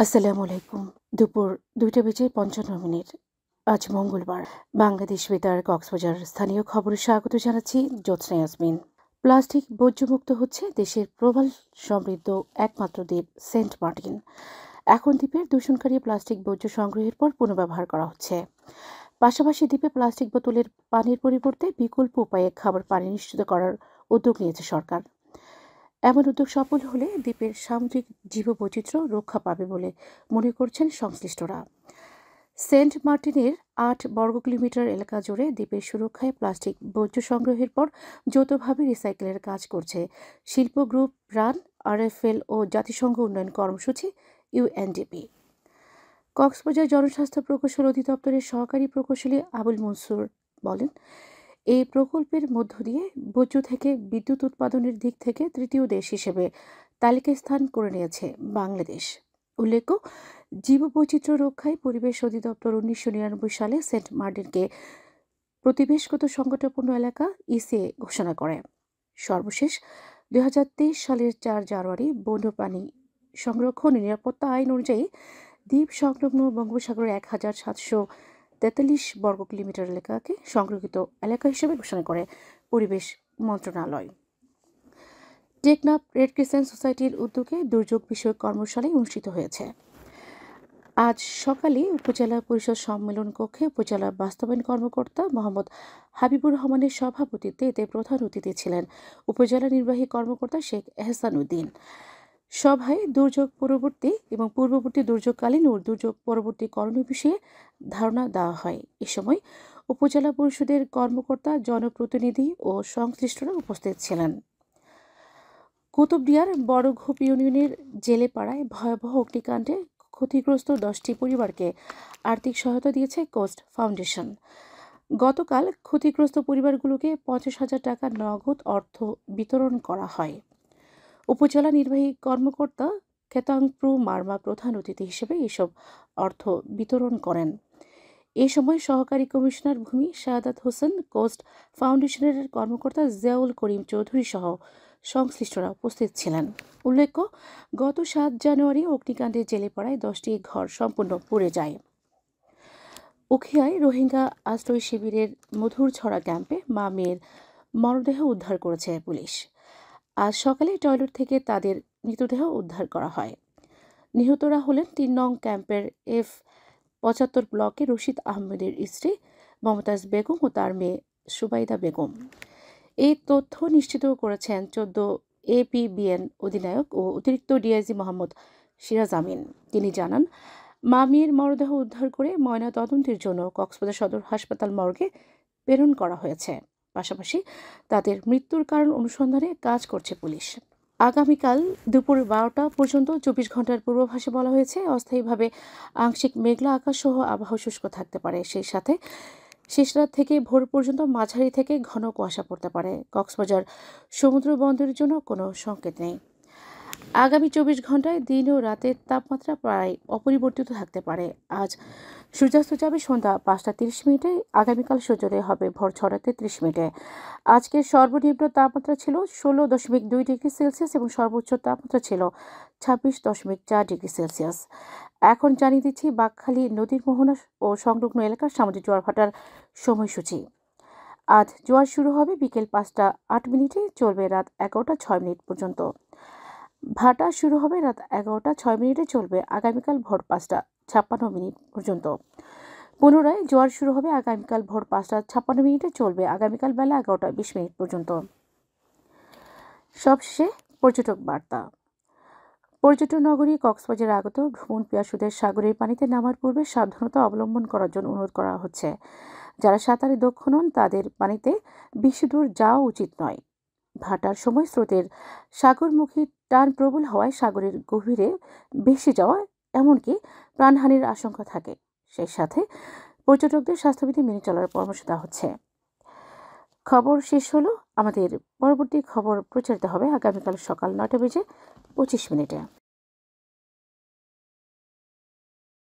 আসসালামু আলাইকুম। দুপুর ২টা বেজে ৫৫ মিনিট। আজ মঙ্গলবার। বাংলাদেশ বেতার কক্সবাজার স্থানীয় খবরে স্বাগত জানাচ্ছি জ্যোৎস্না ইয়াসমিন। প্লাস্টিক বর্জ্যমুক্ত হচ্ছে দেশের প্রবাল সমৃদ্ধ একমাত্র দ্বীপ সেন্ট মার্টিন। এখন দ্বীপের দূষণকারী প্লাস্টিক বর্জ্য সংগ্রহের পর পুনর্ব্যবহার করা হচ্ছে। পাশাপাশি দ্বীপে প্লাস্টিক বোতলের পানির পরিবর্তে বিকল্প উপায়ে খাবার পানি নিশ্চিত করার উদ্যোগ নিয়েছে সরকার। এমন উদ্যোগ সফল হলে দ্বীপের সামুদ্রিক জীববৈচিত্র্য রক্ষা পাবে বলে মনে করছেন সংশ্লিষ্টরা। সেন্ট মার্টিনের ৮ বর্গ কিলোমিটার এলাকা জুড়ে দ্বীপের সুরক্ষায় প্লাস্টিক বর্জ্য সংগ্রহের পর যৌথভাবে রিসাইকেলের কাজ করছে শিল্প গ্রুপ রান, আরএফএল ও জাতিসংঘ উন্নয়ন কর্মসূচি ইউএনডিপি। কক্সবাজার জনস্বাস্থ্য প্রকৌশল অধিদপ্তরের সহকারী প্রকৌশলী আবুল মনসুর বলেন, এই প্রকল্পের মধ্য দিয়ে বর্জ্য থেকে বিদ্যুৎ উৎপাদনের দিক থেকে তৃতীয় দেশ হিসেবে তালিকায় স্থান করে নিয়েছে বাংলাদেশ। উল্লেখ্য, জীববৈচিত্র্য রক্ষায় পরিবেশ অধিদপ্তর ১৯৯৯ সালে সেন্ট মার্টিনকে প্রতিবেশগত সংকটাপন্ন এলাকা ইসিএ ঘোষণা করে। সর্বশেষ ২০২৩ সালের ৪ জানুয়ারি বন্যপ্রাণী সংরক্ষণ ও নিরাপত্তা আইন অনুযায়ী দ্বীপ সংলগ্ন বঙ্গোপসাগরের ১,৭৪৩ বর্গ কিলোমিটার এলাকাকে সংরক্ষিত এলাকা হিসেবে ঘোষণা করে পরিবেশ মন্ত্রণালয়। টেকনাফ রেড ক্রিসেন্ট সোসাইটির উদ্যোগে দুর্যোগ বিষয়ক কর্মশালা অনুষ্ঠিত হয়েছে। আজ সকালে উপজেলা পরিষদ সম্মেলন কক্ষে উপজেলা বাস্তবায়ন কর্মকর্তা মোহাম্মদ হাবিবুর রহমানের সভাপতিত্বে এতে প্রধান অতিথি ছিলেন উপজেলা নির্বাহী কর্মকর্তা শেখ এহসান উদ্দিন। সভায় দুর্যোগ পরবর্তী এবং পূর্ববর্তী দুর্যোগকালীন ও দুর্যোগ পরবর্তী করণীয় বিষয়ে ধারণা দেওয়া হয়। এ সময় উপজেলা পরিষদের কর্মকর্তা, জনপ্রতিনিধি ও সংশ্লিষ্টরা উপস্থিত ছিলেন। কুতুবদিয়ার বড়ঘোপ ইউনিয়নের জেলেপাড়ায় ভয়াবহ অগ্নিকাণ্ডে ক্ষতিগ্রস্ত 10টি পরিবারকে আর্থিক সহায়তা দিয়েছে কোস্ট ফাউন্ডেশন। গতকাল ক্ষতিগ্রস্ত পরিবারগুলোকে ৫০,০০০ টাকা নগদ অর্থ বিতরণ করা হয়। উপজেলা নির্বাহী কর্মকর্তা কেতাংপ্রু মার্মা প্রধান অতিথি হিসেবে এসব অর্থ বিতরণ করেন। এ সময় সহকারী কমিশনার ভূমি শাহাদাত হোসেন, কোস্ট ফাউন্ডেশনের কর্মকর্তা জিয়াউল করিম চৌধুরী সহ সংশ্লিষ্টরা উপস্থিত ছিলেন। উল্লেখ্য, গত ৭ জানুয়ারি অগ্নিকাণ্ডে জেলেপাড়ায় 10টি ঘর সম্পূর্ণ পুড়ে যায়। উখিয়ায় রোহিঙ্গা আশ্রয় শিবিরের মধুরছড়া ক্যাম্পে মা মেয়ের মরদেহ উদ্ধার করেছে পুলিশ। আজ সকালে টয়লেট থেকে তাদের মৃতদেহ উদ্ধার করা হয়। নিহতরা হলেন ৩ নং ক্যাম্পের F-৭৫ ব্লকে রশিদ আহমেদের স্ত্রী মমতাজ বেগম ও তার মেয়ে সুবাইদা বেগম। এই তথ্য নিশ্চিত করেছেন ১৪ এপিবিএন অধিনায়ক ও অতিরিক্ত ডিআইজি মোহাম্মদ সিরাজ আমিন। তিনি জানান, মা মেয়ের মরদেহ উদ্ধার করে ময়না তদন্তের জন্য কক্সবাজার সদর হাসপাতাল মর্গে প্রেরণ করা হয়েছে। পাশাপাশি তাদের মৃত্যুর কারণ অনুসন্ধানে কাজ করছে পুলিশ। আগামীকাল দুপুর ১২টা পর্যন্ত ২৪ ঘন্টার পূর্বাভাসে বলা হয়েছে, অস্থায়ীভাবে আংশিক মেঘলা আকাশ সহ আবহাওয়া শুষ্ক থাকতে পারে। সেই সাথে শেষ রাত থেকে ভোর পর্যন্ত মাঝারি থেকে ঘন কুয়াশা পড়তে পারে। কক্সবাজার সমুদ্র বন্দরের জন্য কোনো সংকেত নেই। আগামী ২৪ ঘন্টায় দিন ও রাতের তাপমাত্রা প্রায় অপরিবর্তিত থাকতে পারে। আজ সূর্যাস্ত যাবে সন্ধ্যা ৫টা ৩০ মিনিটে, আগামীকাল সূর্যোদয় হবে ভোর ৬টা ৩০ মিনিটে। আজকের সর্বনিম্ন তাপমাত্রা ছিল ১৬.২ ডিগ্রি সেলসিয়াস এবং সর্বোচ্চ তাপমাত্রা ছিল ২৬.৪ ডিগ্রি সেলসিয়াস। এখন জানিয়ে দিচ্ছি বাঁকখালী নদীর মোহনা ও সংলগ্ন এলাকার সামুদ্রিক জোয়ার ভাটার সময়সূচি। আজ জোয়ার শুরু হবে বিকেল ৫টা ৮ মিনিটে, চলবে রাত ১১টা ৬ মিনিট পর্যন্ত। ভাটা শুরু হবে রাত ১১টা ৬ মিনিটে, চলবে আগামীকাল ভোর ৫টা ৫৬ মিনিট পর্যন্ত। পুনরায় জোয়ার শুরু হবে আগামীকাল ভোর ৫টা ৫৬ মিনিটে, চলবে আগামীকাল বেলা ১১টা ২০ মিনিট পর্যন্ত। সবশেষে পর্যটক বার্তা। পর্যটন নগরী কক্সবাজারে আগত ভ্রমণ পিপাসুদের সাগরের পানিতে নামার পূর্বে সাবধানতা অবলম্বন করার জন্য অনুরোধ করা হচ্ছে। যারা সাঁতারে দক্ষ নন তাদের পানিতে বেশি দূর যাওয়া উচিত নয়। ভাটার সময় স্রোতের সাগরমুখী টান প্রবল হওয়ায় সাগরের গভীরে বেশি যাওয়া, এমনকি প্রাণহানির আশঙ্কা থাকে। সেই সাথে পর্যটকদের স্বাস্থ্যবিধি মেনে চলার পরামর্শ দেওয়া হচ্ছে। খবর শেষ হলো। আমাদের পরবর্তী খবর প্রচারিত হবে আগামীকাল সকাল ৯টা বেজে ২৫ মিনিটে।